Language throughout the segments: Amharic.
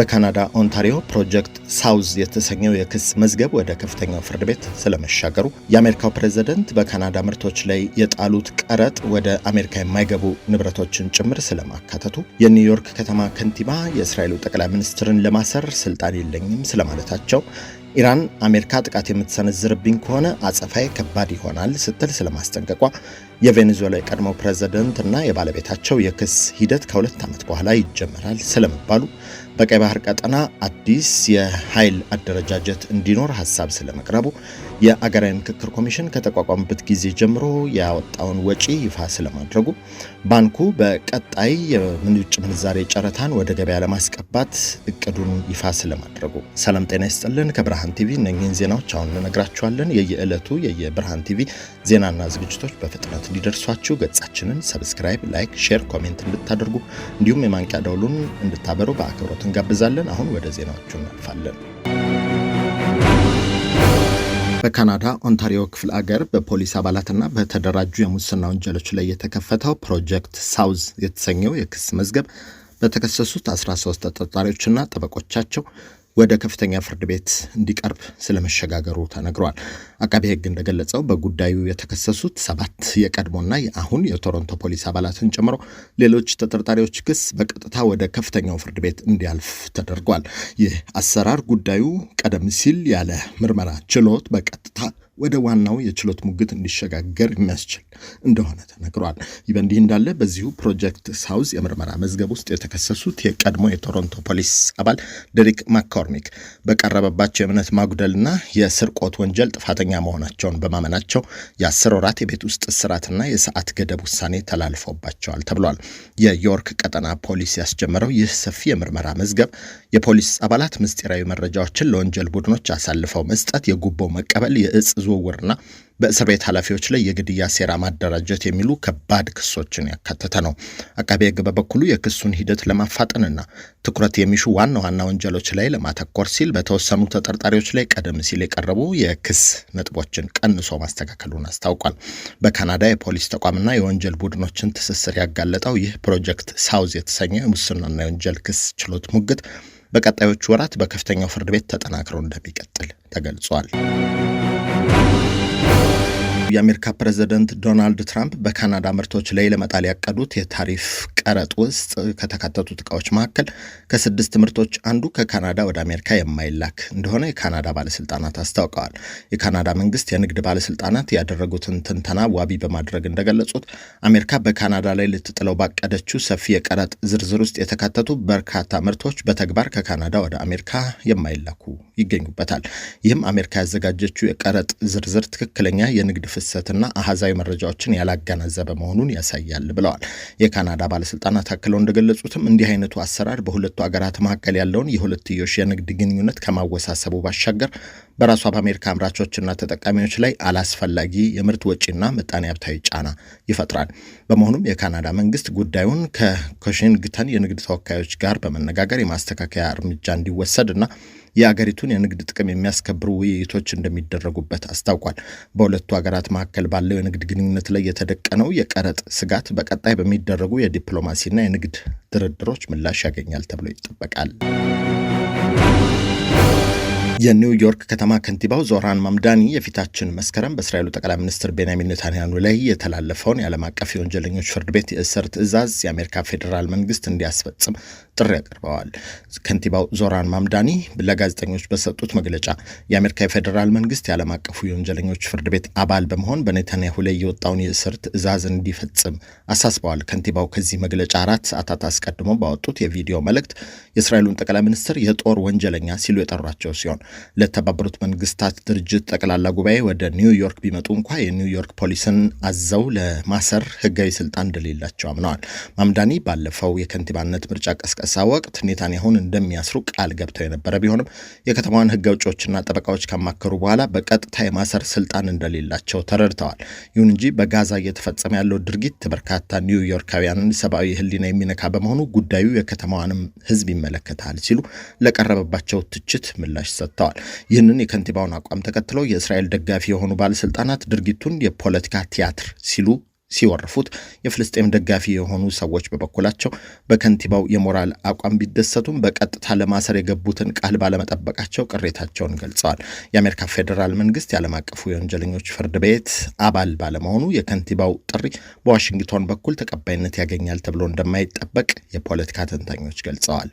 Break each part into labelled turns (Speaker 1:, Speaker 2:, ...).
Speaker 1: በካናዳ ኦንታሪዮ ፕሮጀክት ሳውዝ የተሰኘው የክስ መዝገብ ወደ ከፍተኛው ፍርድ ቤት ስለመሻገሩ፣ የአሜሪካው ፕሬዝዳንት በካናዳ ምርቶች ላይ የጣሉት ቀረጥ ወደ አሜሪካ የማይገቡ ንብረቶችን ጭምር ስለማካተቱ፣ የኒውዮርክ ከተማ ከንቲባ የእስራኤሉ ጠቅላይ ሚኒስትርን ለማሰር ስልጣን የለኝም ስለማለታቸው፣ ኢራን አሜሪካ ጥቃት የምትሰነዝርብኝ ከሆነ አጸፋይ ከባድ ይሆናል ስትል ስለማስጠንቀቋ፣ የቬኔዙዌላ የቀድሞው ፕሬዝዳንት እና የባለቤታቸው የክስ ሂደት ከ2 ዓመት በኋላ ይጀመራል ስለመባሉ፣ በቀይ ባህር ቀጠና አዲስ የኃይል አደረጃጀት እንዲኖር ሐሳብ ስለመቅረቡ፣ የአገራዊ ምክክር ኮሚሽን ከተቋቋመበት ጊዜ ጀምሮ ያወጣውን ወጪ ይፋ ስለማድረጉ፣ ባንኩ በቀጣይ የውጭ ምንዛሬ ጨረታን ወደ ገበያ ለማስቀባት እቅዱን ይፋ ስለማድረጉ። ሰላም ጤና ይስጥልን። ከብርሃን ቲቪ እነኚህን ዜናዎች አሁን እንነግራችኋለን። የየዕለቱ የብርሃን ቲቪ ዜናና ዝግጅቶች በፍጥነት እንዲደርሷችሁ ገጻችንን ሰብስክራይብ፣ ላይክ፣ ሼር፣ ኮሜንት እንድታደርጉ እንዲሁም የማንቂያ ደውሉን እንድታበሩ በአክብሮት እንጋብዛለን። አሁን ወደ ዜናዎቹ እናልፋለን። በካናዳ ኦንታሪዮ ክፍለ አገር በፖሊስ አባላትና በተደራጁ የሙስና ወንጀሎች ላይ የተከፈተው ፕሮጀክት ሳውዝ የተሰኘው የክስ መዝገብ በተከሰሱት 13 ተጠርጣሪዎችና ጠበቆቻቸው ወደ ከፍተኛ ፍርድ ቤት እንዲቀርብ ስለመሸጋገሩ ተነግሯል። አቃቤ ሕግ እንደገለጸው በጉዳዩ የተከሰሱት 7 የቀድሞና የአሁን የቶሮንቶ ፖሊስ አባላትን ጨምሮ ሌሎች ተጠርጣሪዎች ክስ በቀጥታ ወደ ከፍተኛው ፍርድ ቤት እንዲያልፍ ተደርጓል። ይህ አሰራር ጉዳዩ ቀደም ሲል ያለ ምርመራ ችሎት በቀጥታ ወደ ዋናው የችሎት ሙግት እንዲሸጋገር የሚያስችል እንደሆነ ተነግሯል። ይህ በእንዲህ እንዳለ በዚሁ ፕሮጀክት ሳውዝ የምርመራ መዝገብ ውስጥ የተከሰሱት የቀድሞ የቶሮንቶ ፖሊስ አባል ዴሪክ ማኮርሚክ በቀረበባቸው የእምነት ማጉደልና የስርቆት ወንጀል ጥፋተኛ መሆናቸውን በማመናቸው የ10 ወራት የቤት ውስጥ እስራትና የሰዓት ገደብ ውሳኔ ተላልፎባቸዋል ተብሏል። የዮርክ ቀጠና ፖሊስ ያስጀመረው ይህ ሰፊ የምርመራ መዝገብ የፖሊስ አባላት ምስጢራዊ መረጃዎችን ለወንጀል ቡድኖች አሳልፈው መስጠት፣ የጉቦ መቀበል፣ የእጽ ዝውውርና በእስር ቤት ኃላፊዎች ላይ የግድያ ሴራ ማደራጀት የሚሉ ከባድ ክሶችን ያካተተ ነው። አቃቤ ሕግ በበኩሉ የክሱን ሂደት ለማፋጠንና ትኩረት የሚሹ ዋና ዋና ወንጀሎች ላይ ለማተኮር ሲል በተወሰኑ ተጠርጣሪዎች ላይ ቀደም ሲል የቀረቡ የክስ ነጥቦችን ቀንሶ ማስተካከሉን አስታውቋል። በካናዳ የፖሊስ ተቋምና የወንጀል ቡድኖችን ትስስር ያጋለጠው ይህ ፕሮጀክት ሳውዝ የተሰኘው የሙስናና የወንጀል ክስ ችሎት ሙግት በቀጣዮቹ ወራት በከፍተኛው ፍርድ ቤት ተጠናክሮ እንደሚቀጥል ተገልጿል። የአሜሪካ ፕሬዝዳንት ዶናልድ ትራምፕ በካናዳ ምርቶች ላይ ለመጣል ያቀዱት የታሪፍ ቀረጥ ውስጥ ከተካተቱት ዕቃዎች መካከል ከ6 ምርቶች አንዱ ከካናዳ ወደ አሜሪካ የማይላክ እንደሆነ የካናዳ ባለስልጣናት አስታውቀዋል። የካናዳ መንግስት የንግድ ባለስልጣናት ያደረጉትን ትንተና ዋቢ በማድረግ እንደገለጹት አሜሪካ በካናዳ ላይ ልትጥለው ባቀደችው ሰፊ የቀረጥ ዝርዝር ውስጥ የተካተቱ በርካታ ምርቶች በተግባር ከካናዳ ወደ አሜሪካ የማይላኩ ይገኙበታል። ይህም አሜሪካ ያዘጋጀችው የቀረጥ ዝርዝር ትክክለኛ የንግድ ፍሰትና አሃዛዊ መረጃዎችን ያላገናዘበ መሆኑን ያሳያል ብለዋል። የካናዳ ባለስልጣናት አክለው እንደገለጹትም እንዲህ አይነቱ አሰራር በሁለቱ አገራት መካከል ያለውን የሁለትዮሽ የንግድ ግንኙነት ከማወሳሰቡ ባሻገር በራሷ በአሜሪካ አምራቾችና ተጠቃሚዎች ላይ አላስፈላጊ የምርት ወጪና ምጣኔ ሀብታዊ ጫና ይፈጥራል። በመሆኑም የካናዳ መንግስት ጉዳዩን ከዋሽንግተን የንግድ ተወካዮች ጋር በመነጋገር የማስተካከያ እርምጃ እንዲወሰድና የአገሪቱን የንግድ ጥቅም የሚያስከብሩ ውይይቶች እንደሚደረጉበት አስታውቋል። በሁለቱ ሀገራት መካከል ባለው የንግድ ግንኙነት ላይ የተደቀነው የቀረጥ ስጋት በቀጣይ በሚደረጉ የዲፕሎማሲና የንግድ ድርድሮች ምላሽ ያገኛል ተብሎ ይጠበቃል። የኒውዮርክ ከተማ ከንቲባው ዞራን ማምዳኒ የፊታችን መስከረም በእስራኤሉ ጠቅላይ ሚኒስትር ቤንያሚን ኔታንያሁ ላይ የተላለፈውን የዓለም አቀፍ የወንጀለኞች ፍርድ ቤት የእስር ትዕዛዝ የአሜሪካ ፌዴራል መንግስት እንዲያስፈጽም ጥሪ አቅርበዋል። ከንቲባው ዞራን ማምዳኒ ለጋዜጠኞች በሰጡት መግለጫ የአሜሪካ የፌዴራል መንግስት የዓለም አቀፉ የወንጀለኞች ፍርድ ቤት አባል በመሆን በኔታንያሁ ላይ የወጣውን የእስር ትዕዛዝ እንዲፈጽም አሳስበዋል። ከንቲባው ከዚህ መግለጫ 4 ሰዓታት አስቀድሞ ባወጡት የቪዲዮ መልእክት የእስራኤሉን ጠቅላይ ሚኒስትር የጦር ወንጀለኛ ሲሉ የጠሯቸው ሲሆን ለተባበሩት መንግስታት ድርጅት ጠቅላላ ጉባኤ ወደ ኒውዮርክ ቢመጡ እንኳ የኒውዮርክ ፖሊስን አዘው ለማሰር ህጋዊ ስልጣን እንደሌላቸው አምነዋል። ማምዳኒ ባለፈው የከንቲባነት ምርጫ ቀስቀሳ ወቅት ኔታንያሁን እንደሚያስሩ ቃል ገብተው የነበረ ቢሆንም የከተማዋን ህግ አውጪዎችና ጠበቃዎች ካማከሩ በኋላ በቀጥታ የማሰር ስልጣን እንደሌላቸው ተረድተዋል። ይሁን እንጂ በጋዛ እየተፈጸመ ያለው ድርጊት በርካታ ኒውዮርካውያንን ሰብአዊ ህሊና የሚነካ በመሆኑ ጉዳዩ የከተማዋንም ህዝብ ይመለከታል ሲሉ ለቀረበባቸው ትችት ምላሽ ሰጥተዋል። ይህንን የከንቲባውን አቋም ተከትለው የእስራኤል ደጋፊ የሆኑ ባለስልጣናት ድርጊቱን የፖለቲካ ቲያትር ሲሉ ሲወርፉት የፍልስጤም ደጋፊ የሆኑ ሰዎች በበኩላቸው በከንቲባው የሞራል አቋም ቢደሰቱም በቀጥታ ለማሰር የገቡትን ቃል ባለመጠበቃቸው ቅሬታቸውን ገልጸዋል። የአሜሪካ ፌዴራል መንግስት የዓለም አቀፉ የወንጀለኞች ፍርድ ቤት አባል ባለመሆኑ የከንቲባው ጥሪ በዋሽንግቶን በኩል ተቀባይነት ያገኛል ተብሎ እንደማይጠበቅ የፖለቲካ ተንታኞች ገልጸዋል።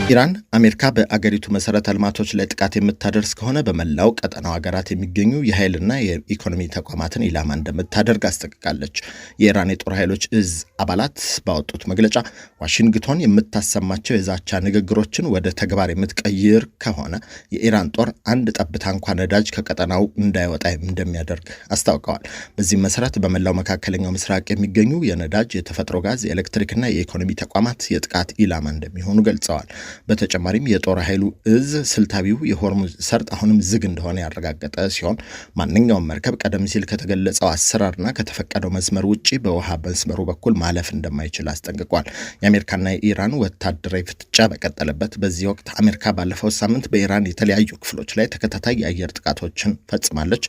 Speaker 1: ኢራን አሜሪካ በአገሪቱ መሰረተ ልማቶች ላይ ጥቃት የምታደርስ ከሆነ በመላው ቀጠናው ሀገራት የሚገኙ የኃይልና የኢኮኖሚ ተቋማትን ኢላማ እንደምታደርግ አስጠንቅቃለች። የኢራን የጦር ኃይሎች እዝ አባላት ባወጡት መግለጫ ዋሽንግቶን የምታሰማቸው የዛቻ ንግግሮችን ወደ ተግባር የምትቀይር ከሆነ የኢራን ጦር አንድ ጠብታ እንኳን ነዳጅ ከቀጠናው እንዳይወጣ እንደሚያደርግ አስታውቀዋል። በዚህም መሰረት በመላው መካከለኛው ምስራቅ የሚገኙ የነዳጅ፣ የተፈጥሮ ጋዝ፣ የኤሌክትሪክና የኢኮኖሚ ተቋማት የጥቃት ኢላማ እንደሚሆኑ ገልጸዋል። በተጨማሪም የጦር ኃይሉ እዝ ስልታዊው የሆርሙዝ ሰርጥ አሁንም ዝግ እንደሆነ ያረጋገጠ ሲሆን ማንኛውም መርከብ ቀደም ሲል ከተገለጸው አሰራርና ከተፈቀደው መስመር ውጪ በውሃ መስመሩ በኩል ማለፍ እንደማይችል አስጠንቅቋል። የአሜሪካና የኢራን ወታደራዊ ፍጥጫ በቀጠለበት በዚህ ወቅት አሜሪካ ባለፈው ሳምንት በኢራን የተለያዩ ክፍሎች ላይ ተከታታይ የአየር ጥቃቶችን ፈጽማለች።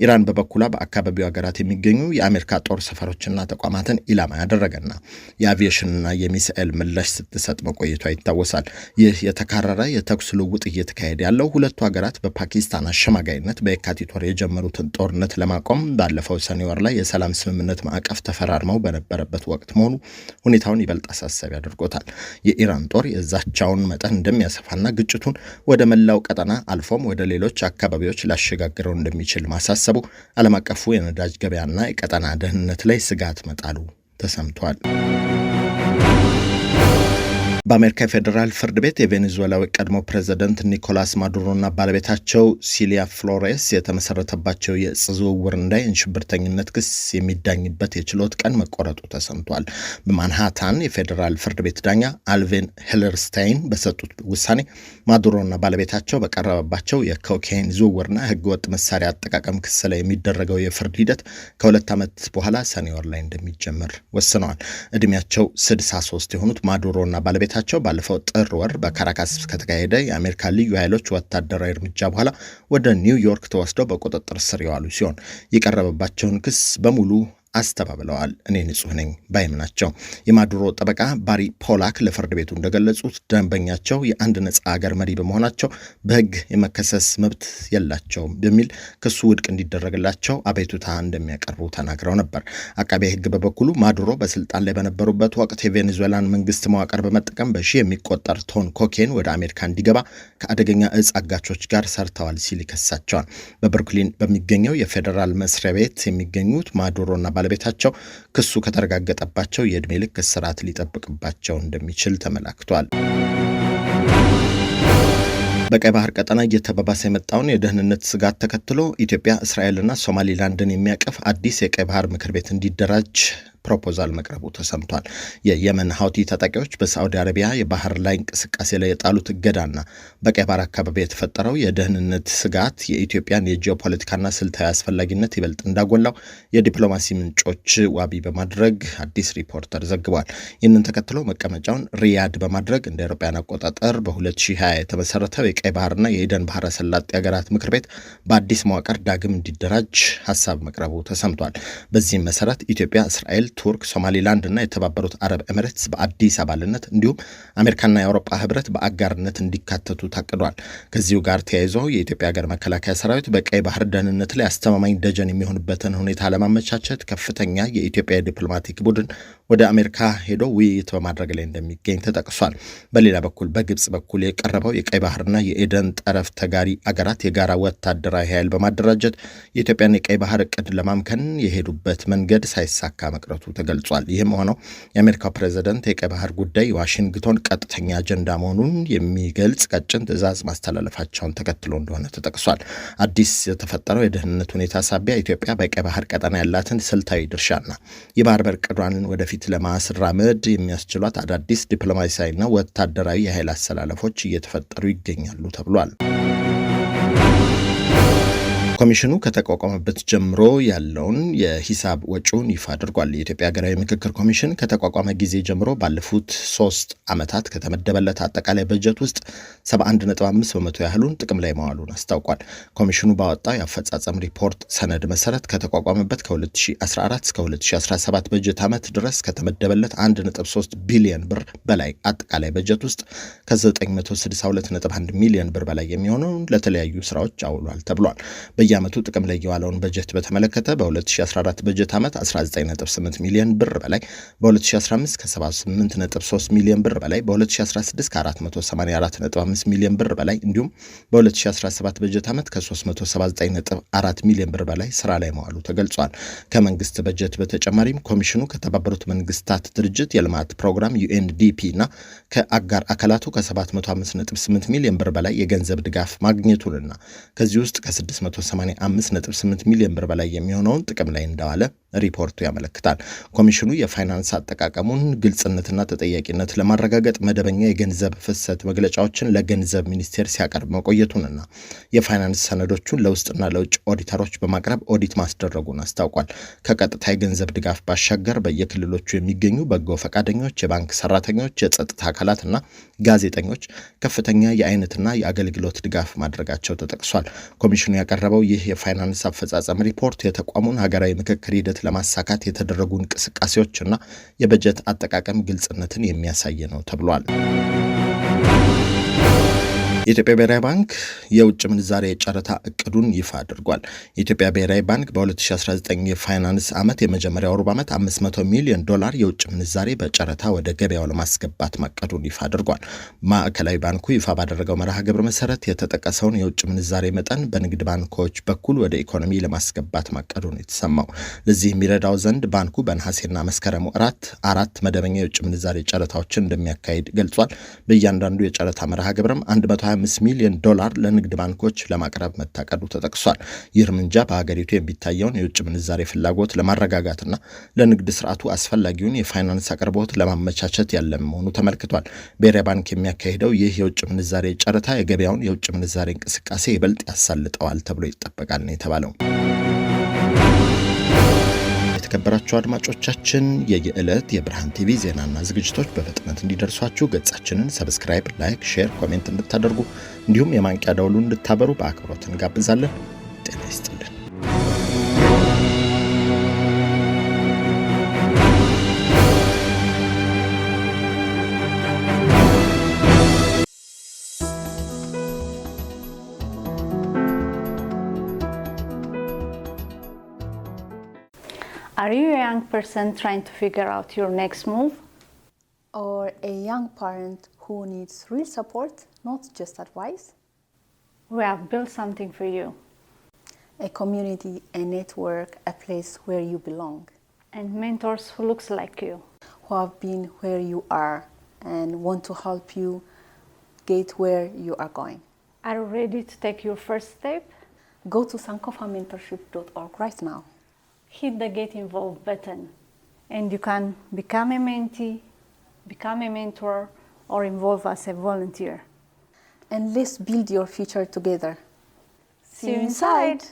Speaker 1: ኢራን በበኩሏ በአካባቢው ሀገራት የሚገኙ የአሜሪካ ጦር ሰፈሮችና ተቋማትን ኢላማ ያደረገና የአቪዬሽንና የሚሳኤል ምላሽ ስትሰጥ መቆየቷ ይታወሳል። ይህ የተካረረ የተኩስ ልውውጥ እየተካሄደ ያለው ሁለቱ ሀገራት በፓኪስታን አሸማጋይነት በየካቲት ወር የጀመሩትን ጦርነት ለማቆም ባለፈው ሰኔ ወር ላይ የሰላም ስምምነት ማዕቀፍ ተፈራርመው በነበረበት ወቅት መሆኑ ሁኔታውን ይበልጥ አሳሳቢ አድርጎታል። የኢራን ጦር የዛቻውን መጠን እንደሚያሰፋና ግጭቱን ወደ መላው ቀጠና አልፎም ወደ ሌሎች አካባቢዎች ላሸጋግረው እንደሚችል ማሳሰቡ ዓለም አቀፉ የነዳጅ ገበያና የቀጠና ደህንነት ላይ ስጋት መጣሉ ተሰምቷል። በአሜሪካ ፌዴራል ፍርድ ቤት የቬኔዙዌላዊ ቀድሞ ፕሬዝዳንት ኒኮላስ ማዱሮና ባለቤታቸው ሲሊያ ፍሎሬስ የተመሰረተባቸው የእጽ ዝውውርና የሽብርተኝነት ክስ የሚዳኝበት የችሎት ቀን መቆረጡ ተሰምቷል። በማንሃታን የፌዴራል ፍርድ ቤት ዳኛ አልቬን ሄለርስታይን በሰጡት ውሳኔ ማዱሮና ባለቤታቸው በቀረበባቸው የኮካይን ዝውውርና ህገወጥ መሳሪያ አጠቃቀም ክስ ላይ የሚደረገው የፍርድ ሂደት ከ2 ዓመት በኋላ ሰኔ ወር ላይ እንደሚጀመር ወስነዋል። እድሜያቸው 63 የሆኑት ማዱሮና ባለቤታቸው ባለፈው ጥር ወር በካራካስ ከተካሄደ የአሜሪካ ልዩ ኃይሎች ወታደራዊ እርምጃ በኋላ ወደ ኒውዮርክ ተወስደው በቁጥጥር ስር የዋሉ ሲሆን የቀረበባቸውን ክስ በሙሉ አስተባብለዋል። እኔ ንጹህ ነኝ ባይም ናቸው። የማዱሮ ጠበቃ ባሪ ፖላክ ለፍርድ ቤቱ እንደገለጹት ደንበኛቸው የአንድ ነጻ ሀገር መሪ በመሆናቸው በህግ የመከሰስ መብት የላቸውም በሚል ክሱ ውድቅ እንዲደረግላቸው አቤቱታ እንደሚያቀርቡ ተናግረው ነበር። አቃቤ ህግ በበኩሉ ማዱሮ በስልጣን ላይ በነበሩበት ወቅት የቬኔዙዌላን መንግስት መዋቅር በመጠቀም በሺህ የሚቆጠር ቶን ኮኬን ወደ አሜሪካ እንዲገባ ከአደገኛ እጽ አጋቾች ጋር ሰርተዋል ሲል ይከሳቸዋል። በብሩክሊን በሚገኘው የፌዴራል መስሪያ ቤት የሚገኙት ማዱሮና ባለቤታቸው ክሱ ከተረጋገጠባቸው የዕድሜ ልክ እስራት ሊጠብቅባቸው እንደሚችል ተመላክቷል። በቀይ ባህር ቀጠና እየተባባሰ የመጣውን የደህንነት ስጋት ተከትሎ ኢትዮጵያ፣ እስራኤልና ሶማሊላንድን የሚያቀፍ አዲስ የቀይ ባህር ምክር ቤት እንዲደራጅ ፕሮፖዛል መቅረቡ ተሰምቷል። የየመን ሀውቲ ታጣቂዎች በሳዑዲ አረቢያ የባህር ላይ እንቅስቃሴ ላይ የጣሉት እገዳና በቀይ ባህር አካባቢ የተፈጠረው የደህንነት ስጋት የኢትዮጵያን የጂኦፖለቲካና ስልታዊ አስፈላጊነት ይበልጥ እንዳጎላው የዲፕሎማሲ ምንጮች ዋቢ በማድረግ አዲስ ሪፖርተር ዘግቧል። ይህንን ተከትሎ መቀመጫውን ሪያድ በማድረግ እንደ አውሮፓውያን አቆጣጠር በ2020 የተመሰረተው የቀይ ባህርና የኤደን ባህረ ሰላጤ ሀገራት ምክር ቤት በአዲስ መዋቅር ዳግም እንዲደራጅ ሀሳብ መቅረቡ ተሰምቷል። በዚህም መሰረት ኢትዮጵያ፣ እስራኤል፣ ቱርክ፣ ሶማሊላንድ እና የተባበሩት አረብ ኤሚሬትስ በአዲስ አባልነት እንዲሁም አሜሪካና የአውሮፓ ህብረት በአጋርነት እንዲካተቱ ታቅዷል። ከዚሁ ጋር ተያይዞ የኢትዮጵያ ሀገር መከላከያ ሰራዊት በቀይ ባህር ደህንነት ላይ አስተማማኝ ደጀን የሚሆንበትን ሁኔታ ለማመቻቸት ከፍተኛ የኢትዮጵያ ዲፕሎማቲክ ቡድን ወደ አሜሪካ ሄዶ ውይይት በማድረግ ላይ እንደሚገኝ ተጠቅሷል። በሌላ በኩል በግብጽ በኩል የቀረበው የቀይ ባህርና የኤደን ጠረፍ ተጋሪ አገራት የጋራ ወታደራዊ ኃይል በማደራጀት የኢትዮጵያን የቀይ ባህር እቅድ ለማምከን የሄዱበት መንገድ ሳይሳካ መቅረቱ ተገልጿል። ይህም ሆነው የአሜሪካው ፕሬዝዳንት የቀይ ባህር ጉዳይ ዋሽንግቶን ቀጥተኛ አጀንዳ መሆኑን የሚገልጽ ቀጭን ትዕዛዝ ማስተላለፋቸውን ተከትሎ እንደሆነ ተጠቅሷል። አዲስ የተፈጠረው የደህንነት ሁኔታ ሳቢያ ኢትዮጵያ በቀይ ባህር ቀጠና ያላትን ስልታዊ ድርሻና የባህር በር ዕቅዷን ወደፊት ለማስራመድ የሚያስችሏት አዳዲስ ዲፕሎማሲያዊና ወታደራዊ የኃይል አሰላለፎች እየተፈጠሩ ይገኛሉ ተብሏል። ኮሚሽኑ ከተቋቋመበት ጀምሮ ያለውን የሂሳብ ወጪውን ይፋ አድርጓል። የኢትዮጵያ ሀገራዊ ምክክር ኮሚሽን ከተቋቋመ ጊዜ ጀምሮ ባለፉት 3 ዓመታት ከተመደበለት አጠቃላይ በጀት ውስጥ 71.5 በመቶ ያህሉን ጥቅም ላይ መዋሉን አስታውቋል። ኮሚሽኑ ባወጣው የአፈጻጸም ሪፖርት ሰነድ መሰረት ከተቋቋመበት ከ2014 እስከ 2017 በጀት ዓመት ድረስ ከተመደበለት 1.3 ቢሊዮን ብር በላይ አጠቃላይ በጀት ውስጥ ከ962.1 ሚሊዮን ብር በላይ የሚሆነውን ለተለያዩ ስራዎች አውሏል ተብሏል። በየዓመቱ ጥቅም ላይ የዋለውን በጀት በተመለከተ በ2014 በጀት ዓመት 19.8 ሚሊዮን ብር በላይ፣ በ2015 ከ78.3 ሚሊዮን ብር በላይ፣ በ2016 ከ484.5 ሚሊዮን ብር በላይ እንዲሁም በ2017 በጀት ዓመት ከ379.4 ሚሊዮን ብር በላይ ስራ ላይ መዋሉ ተገልጿል። ከመንግስት በጀት በተጨማሪም ኮሚሽኑ ከተባበሩት መንግስታት ድርጅት የልማት ፕሮግራም UNDP እና ከአጋር አካላቱ ከ705.8 ሚሊዮን ብር በላይ የገንዘብ ድጋፍ ማግኘቱንና ከዚህ ውስጥ ከ685.8 ሚሊዮን ብር በላይ የሚሆነውን ጥቅም ላይ እንደዋለ ሪፖርቱ ያመለክታል። ኮሚሽኑ የፋይናንስ አጠቃቀሙን ግልጽነትና ተጠያቂነት ለማረጋገጥ መደበኛ የገንዘብ ፍሰት መግለጫዎችን ለገንዘብ ሚኒስቴር ሲያቀርብ መቆየቱንና የፋይናንስ ሰነዶቹን ለውስጥና ለውጭ ኦዲተሮች በማቅረብ ኦዲት ማስደረጉን አስታውቋል። ከቀጥታ የገንዘብ ድጋፍ ባሻገር በየክልሎቹ የሚገኙ በጎ ፈቃደኞች፣ የባንክ ሰራተኞች፣ የጸጥታ አካላትና ጋዜጠኞች ከፍተኛ የአይነትና የአገልግሎት ድጋፍ ማድረጋቸው ተጠቅሷል። ኮሚሽኑ ያቀረበው ይህ የፋይናንስ አፈጻጸም ሪፖርት የተቋሙን ሀገራዊ ምክክር ሂደት ለማሳካት የተደረጉ እንቅስቃሴዎችና የበጀት አጠቃቀም ግልጽነትን የሚያሳይ ነው ተብሏል። የኢትዮጵያ ብሔራዊ ባንክ የውጭ ምንዛሬ ጨረታ እቅዱን ይፋ አድርጓል። የኢትዮጵያ ብሔራዊ ባንክ በ2019 የፋይናንስ ዓመት የመጀመሪያው ሩብ ዓመት $500 ሚሊዮን የውጭ ምንዛሬ በጨረታ ወደ ገበያው ለማስገባት ማቀዱን ይፋ አድርጓል። ማዕከላዊ ባንኩ ይፋ ባደረገው መርሃ ግብር መሰረት የተጠቀሰውን የውጭ ምንዛሬ መጠን በንግድ ባንኮች በኩል ወደ ኢኮኖሚ ለማስገባት ማቀዱን የተሰማው ለዚህ የሚረዳው ዘንድ ባንኩ በነሐሴና መስከረም ወራት 4 መደበኛ የውጭ ምንዛሬ ጨረታዎችን እንደሚያካሂድ ገልጿል። በእያንዳንዱ የጨረታ መርሃ ግብርም $125 ሚሊዮን ለንግድ ባንኮች ለማቅረብ መታቀዱ ተጠቅሷል። ይህ እርምጃ በሀገሪቱ የሚታየውን የውጭ ምንዛሬ ፍላጎት ለማረጋጋትና ለንግድ ስርዓቱ አስፈላጊውን የፋይናንስ አቅርቦት ለማመቻቸት ያለም መሆኑ ተመልክቷል። ብሔራዊ ባንክ የሚያካሂደው ይህ የውጭ ምንዛሬ ጨረታ የገበያውን የውጭ ምንዛሬ እንቅስቃሴ ይበልጥ ያሳልጠዋል ተብሎ ይጠበቃል ነው የተባለው። የተከበራችሁ አድማጮቻችን የየዕለት የብርሃን ቲቪ ዜናና ዝግጅቶች በፍጥነት እንዲደርሷችሁ ገጻችንን ሰብስክራይብ፣ ላይክ፣ ሼር፣ ኮሜንት እንድታደርጉ እንዲሁም የማንቂያ ደወሉን እንድታበሩ በአክብሮት እንጋብዛለን። ጤና ይስጥልን።
Speaker 2: Are you a young person trying to figure out your next move?
Speaker 3: Or a young parent who needs real support, not just advice?
Speaker 2: We have built something for you.
Speaker 3: A community, a network, a place where you belong.
Speaker 2: And mentors who looks like you.
Speaker 3: Who have been where you are and want to help you get where you are going.
Speaker 2: Are you ready to take your first step?
Speaker 3: Go to sankofamentorship.org right now.
Speaker 2: Hit the Get Involved button and you can become a mentee, become a mentor, or involve as a volunteer.
Speaker 3: And let's build your future together.
Speaker 2: See you inside!